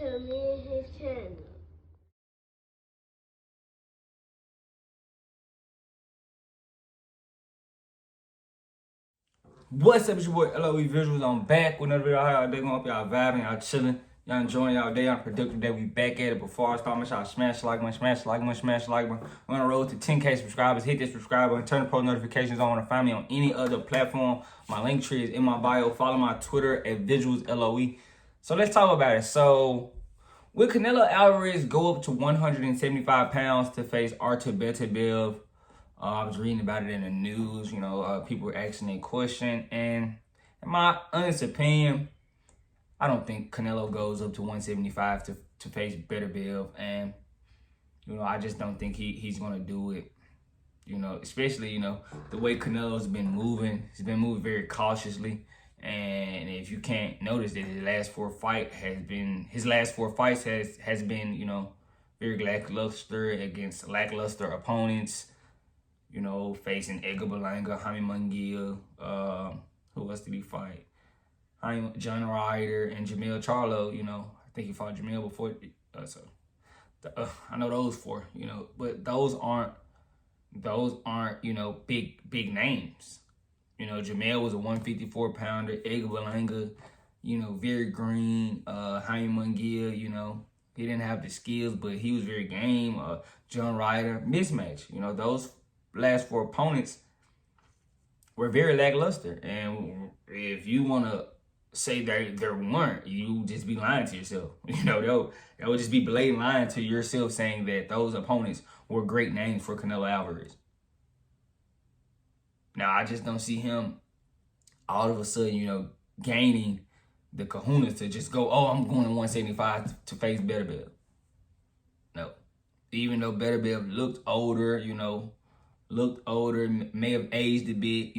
to me and his channel. What's up, it's your boy LOE Visuals. I'm back with another video. How y'all day going? Y'all vibing, y'all chilling, y'all enjoying y'all day, y'all productive day. We back at it. Before I start, make sure y'all smash the like button, smash the like button, smash the like button. We're on the road to 10K subscribers. Hit that subscribe button, turn the post notifications on. Want to find me on any other platform? My link tree is in my bio. Follow my Twitter at VisualsLOE. So let's talk about it. So will Canelo Alvarez go up to 175 pounds to face Artur Beterbiev? I was reading about it in the news, people were asking a question, and in my honest opinion, I don't think Canelo goes up to 175 to face Beterbiev, and, I just don't think he's going to do it, especially, the way Canelo's been moving. He's been moving very cautiously, and if you can't notice that his last four fights has been, very lackluster against lackluster opponents. Facing Edgar Berlanga, Jaime Munguia, who else did he fight? John Ryder and Jamil Charlo, I think he fought Jamil before. I know those four, but those aren't, big names. Jamil was a 154 pounder, Edgar Berlanga, very green, Jaime Munguia, he didn't have the skills, but he was very game. John Ryder, mismatch, those last four opponents were very lackluster, and if you want to say there weren't, you just be lying to yourself. That would just be blatant lying to yourself, saying that those opponents were great names for Canelo Alvarez. Now I just don't see him all of a sudden, gaining the kahunas to just go, oh, I'm going to 175 to face Beterbiev. No, even though Beterbiev looked older, may have aged a bit,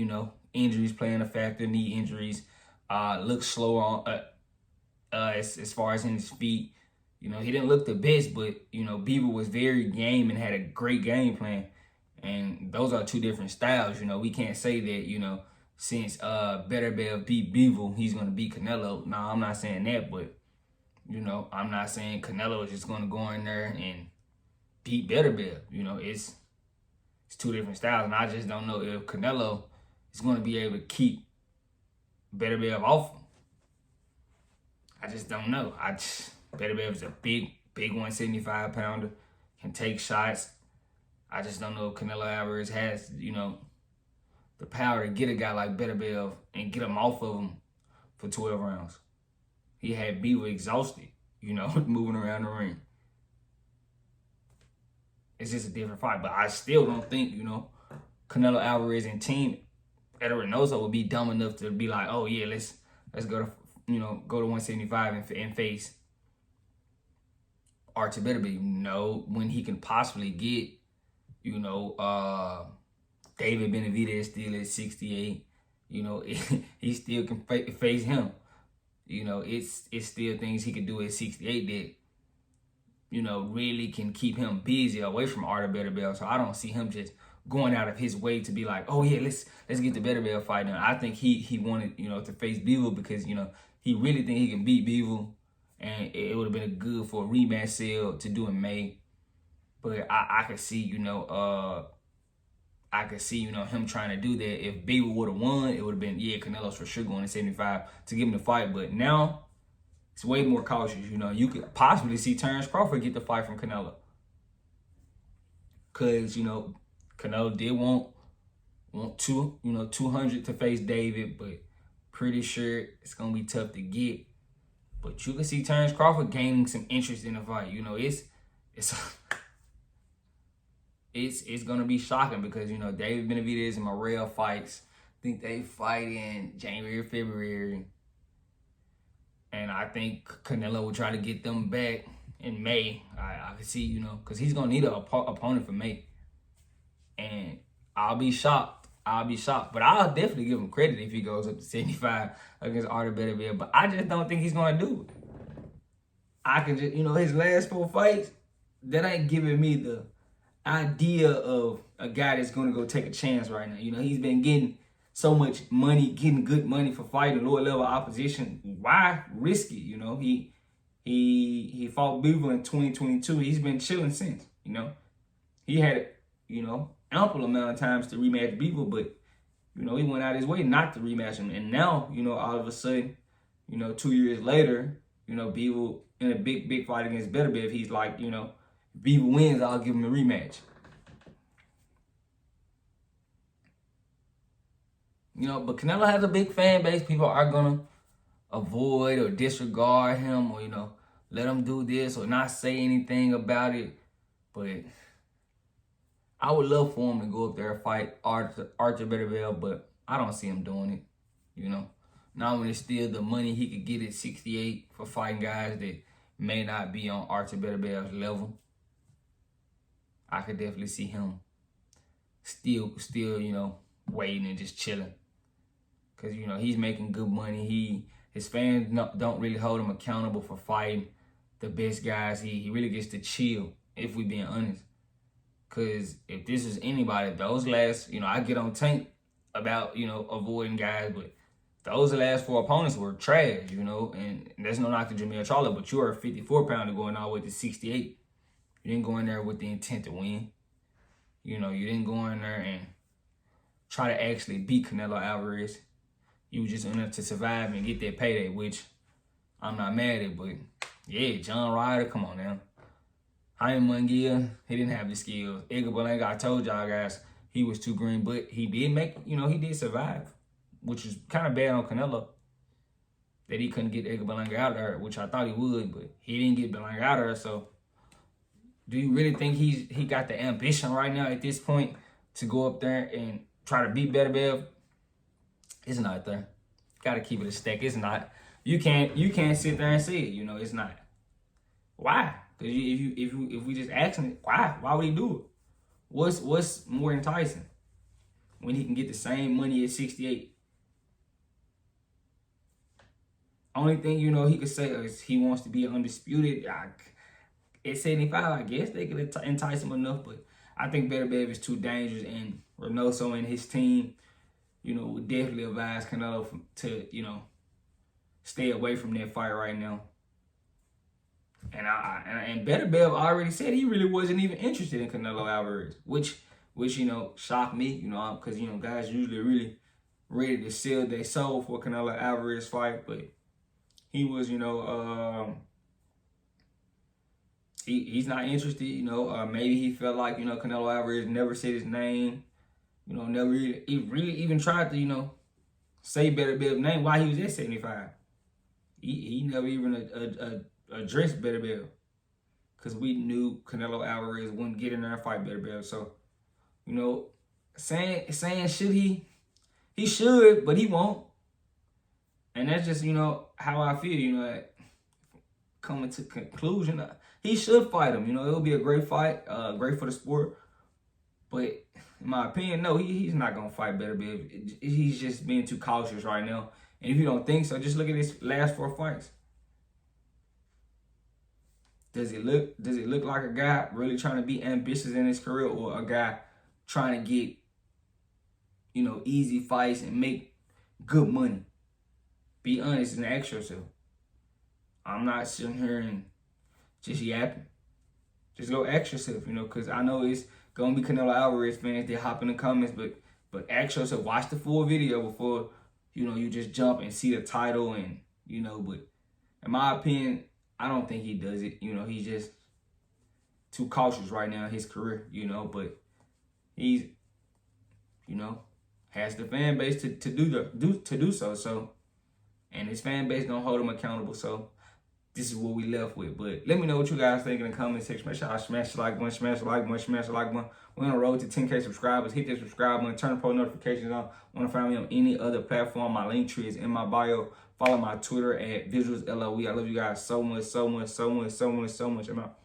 injuries playing a factor, knee injuries, looked slower on, as far as in his feet. He didn't look the best, but, Beaver was very game and had a great game plan. And those are two different styles. We can't say that, since Beterbiev beat Beaver, he's going to beat Canelo. No, I'm not saying that, but, I'm not saying Canelo is just going to go in there and beat Beterbiev. It's two different styles, and I just don't know if Canelo is going to be able to keep Beterbiev off him. I just don't know. Beterbiev is a big 175 pounder, can take shots. I just don't know if Canelo Alvarez has, the power to get a guy like Beterbiev and get him off of him for 12 rounds. He had Beaver exhausted, moving around the ring. It's just a different fight, but I still don't think, Canelo Alvarez and team Eder Reynoso would be dumb enough to be like, oh yeah, let's go to, go to 175 and face Artur Beterbiev. No, when he can possibly get, David Benavidez still at 68, he still can face him. It's still things he can do at 68 that, really can keep him busy away from Artur Beterbiev. So I don't see him just going out of his way to be like, oh yeah, let's get the Beterbiev fight done. I think he wanted, to face Beaver because, he really think he can beat Beaver, and it would have been good for a rematch sale to do in May. But I could see, him trying to do that. If Beaver would have won, it would have been, yeah, Canelo's for sure going to 75 to give him the fight. But now it's way more cautious. You could possibly see Terrence Crawford get the fight from Canelo. Because, Canelo did want 200 to face David, but pretty sure it's going to be tough to get. But you can see Terrence Crawford gaining some interest in the fight. It's going to be shocking because, David Benavidez and Morrell fights. I think they fight in January or February. And I think Canelo will try to get them back in May. I can see, because he's going to need an opponent for May. And I'll be shocked. But I'll definitely give him credit if he goes up to 75 against Artur Beterbiev. But I just don't think he's going to do it. I can just, his last four fights, that ain't giving me the idea of a guy that's going to go take a chance right now. He's been getting so much money, getting good money for fighting lower level opposition. Why risk it? He fought Beaver in 2022. He's been chilling since, you know. He had, you know, ample amount of times to rematch Beaver, but, you know, he went out his way not to rematch him. And now, you know, all of a sudden, you know, 2 years later, you know, Beaver in a big fight against Beterbiev, he's like, you know, Beaver wins, I'll give him a rematch. You know, but Canelo has a big fan base. People are going to avoid or disregard him or, you know, let him do this or not say anything about it. But I would love for him to go up there and fight Artur Beterbiev, but I don't see him doing it, you know. Not when it's still the money he could get at 68 for fighting guys that may not be on Artur Beterbiev's level. I could definitely see him still, you know, waiting and just chilling. Because, you know, he's making good money. His fans don't really hold him accountable for fighting the best guys. He really gets to chill, if we being honest. Because if this is anybody, those last, you know, I get on Tank about, you know, avoiding guys, but those last 4 opponents were trash, you know, and there's no knock to Jamil Charlo, but you are a 54-pounder going all the way to 68. You didn't go in there with the intent to win. You know, you didn't go in there and try to actually beat Canelo Alvarez. You were just in there to survive and get that payday, which I'm not mad at, but yeah, John Ryder, come on now. Jaime Munguia, he didn't have the skills. Edgar Berlanga, I told y'all guys, he was too green, but he did make, you know, he did survive, which is kind of bad on Canelo, that he couldn't get Edgar Berlanga out of there, which I thought he would, but he didn't get Berlanga out of there. So do you really think he got the ambition right now at this point to go up there and try to beat Beterbiev? It's not there. Got to keep it a stack. It's not. You can't sit there and say it. You know, it's not. Why? Because if we just asking it, why would he do it? What's more enticing when he can get the same money at 68? Only thing, you know, he could say is he wants to be undisputed. At 75, I guess they could entice him enough, but I think Beterbiev is too dangerous, and Reynoso and his team, you know, would definitely advise Canelo to, you know, stay away from that fight right now. And Beterbiev already said he really wasn't even interested in Canelo Alvarez, which you know, shocked me, you know, because, you know, guys usually really ready to sell their soul for Canelo Alvarez fight, but he was, you know, he's not interested, you know. Maybe he felt like, you know, Canelo Alvarez never said his name, you know, never really even tried to, you know, say Beterbiev's name while he was at 75. He never even addressed Beterbiev because we knew Canelo Alvarez wouldn't get in there and fight Beterbiev. So, you know, saying should he should, but he won't. And that's just, you know, how I feel, you know, coming to conclusion. He should fight him. You know, it'll be a great fight, great for the sport. But in my opinion, no, he's not going to fight Beterbiev. He's just being too cautious right now. And if you don't think so, just look at his last 4 fights. Does it look like a guy really trying to be ambitious in his career, or a guy trying to get, you know, easy fights and make good money? Be honest and ask yourself. I'm not sitting here and just yapping. Just go ask yourself, you know, because I know it's going to be Canelo Alvarez fans that hop in the comments, but ask yourself, watch the full video before, you know, you just jump and see the title and, you know, but in my opinion, I don't think he does it. You know, he's just too cautious right now in his career, you know, but he's, you know, has the fan base to do so. So, and his fan base gonna hold him accountable. So this is what we left with. But let me know what you guys think in the comment section. Make sure y'all smash the like button, smash the like button, smash the like button. We're on the road to 10K subscribers. Hit that subscribe button, turn post notifications on. Want to find me on any other platform? My link tree is in my bio. Follow my Twitter at VisualsLOE. I love you guys so much, so much, so much, so much, so much. I'm out.